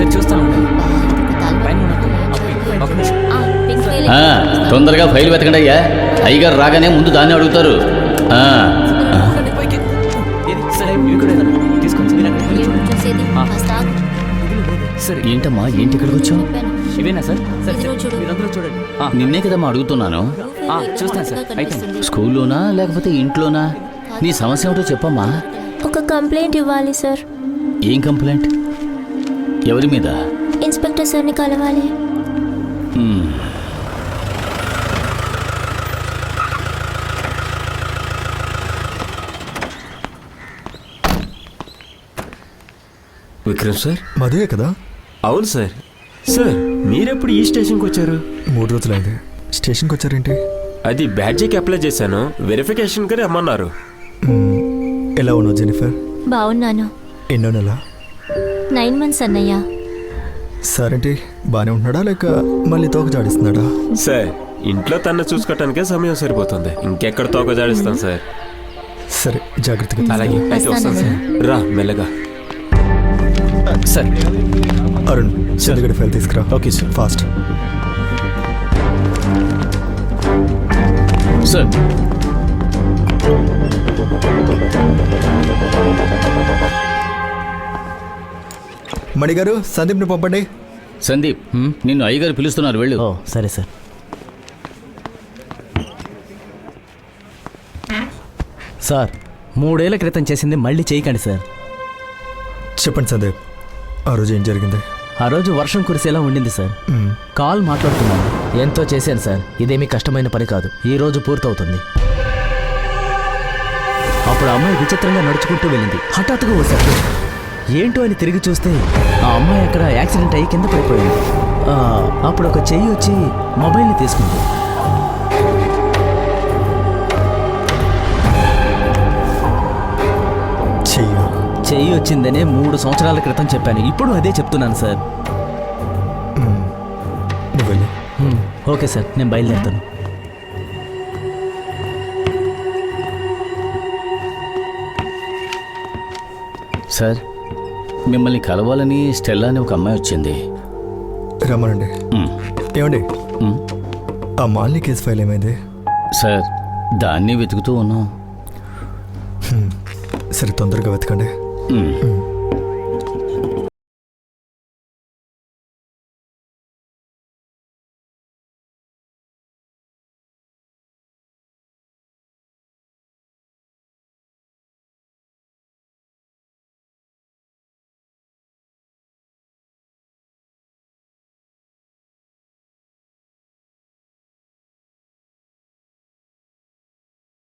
Sir చూస్తాను. పైన ఒక నిమిషం. తొందరగా ఫైల్ వెతకండి అయ్యా. అయ్యగారు రాగానే ముందు దాన్ని అడుగుతారు. సార్ ఏంటమ్మా, ఏంటి ఇక్కడికి వచ్చావు? ఇవేనా సార్? సార్ మీరందరూ చూడండి. నిన్నే కదమ్మా అడుగుతున్నాను. చూస్తాను సార్. అయితే స్కూల్లోనా లేకపోతే ఇంట్లోనా? నీ సమస్య ఏమిటో చెప్పమ్మా. ఒక కంప్లైంట్ ఇవ్వాలి సార్. ఏం కంప్లైంట్? ఎవరి మీద? ఇన్స్పెక్టర్ సార్ని కలవాలి. విక్రమ్ సార్, మధువే కదా? అవును సార్. సార్ మీరెప్పుడు ఈ స్టేషన్కి వచ్చారు? 3 రోజులైంది. స్టేషన్కి వచ్చారేంటి? అది బ్యాడ్జీకి అప్లై చేశాను, వెరిఫికేషన్కి రమ్మన్నారు. ఎలా ఉన్నావు జెనిఫర్? బాగున్నాను. ఎన్నో నెల? 9 months అన్నయ్య. సారేంటి బాగానే ఉంటున్నాడా లేక మళ్ళీ తోక జాడిస్తున్నాడా? సార్ ఇంట్లో తన చూసుకోవటానికే సమయం సరిపోతుంది, ఇంకెక్కడ తోక జాడిస్తాను సార్. సరే జాగ్రత్తగా. అలాగే అయితే వస్తాను సార్. రా మెల్లగా. సార్ అరుణ్ చంద్రగడి ఫైల్ తీసుకురా. Okay sir. ఫాస్ట్. సార్ మణిగారు సందీప్ని పంపండి. సందీప్, నిన్ను అయ్యగారు పిలుస్తున్నారు, వెళ్ళు. సరే సార్. సార్ 3 ఏళ్ల క్రితం చేసింది మళ్ళీ చేయకండి సార్. చెప్పండి సందీప్, ఆ రోజు ఏం జరిగింది? ఆ రోజు వర్షం కురిసేలా ఉండింది సార్. కాల్ మాట్లాడుతున్నాను. ఎంతో చేశాను సార్. ఇదేమీ కష్టమైన పని కాదు. ఈ రోజు పూర్తవుతుంది. అప్పుడు ఆ అమ్మాయి విచిత్రంగా నడుచుకుంటూ వెళ్ళింది. హఠాత్తుగా వచ్చాడు. ఏంటో అని తిరిగి చూస్తే ఆ అమ్మాయి అక్కడ యాక్సిడెంట్ అయ్యి కింద పడిపోయింది. అప్పుడు ఒక చెయ్యి వచ్చి మొబైల్ని తీసుకుంది. చెయ్యి వచ్చిందనే 3 సంవత్సరాల క్రితం చెప్పాను. ఇప్పుడు అదే చెప్తున్నాను సార్. ఓకే సార్, నేను బయలుదేరుతాను. సార్ మిమ్మల్ని కలవాలని స్టెల్లా అని ఒక అమ్మాయి వచ్చింది. రమ్మనండి. ఏమండి ఆ మాలిని కేసు ఫైల్ ఏమైంది? సార్ దాన్ని వెతుకుతూ ఉన్నాం. సరే తొందరగా వెతకండి.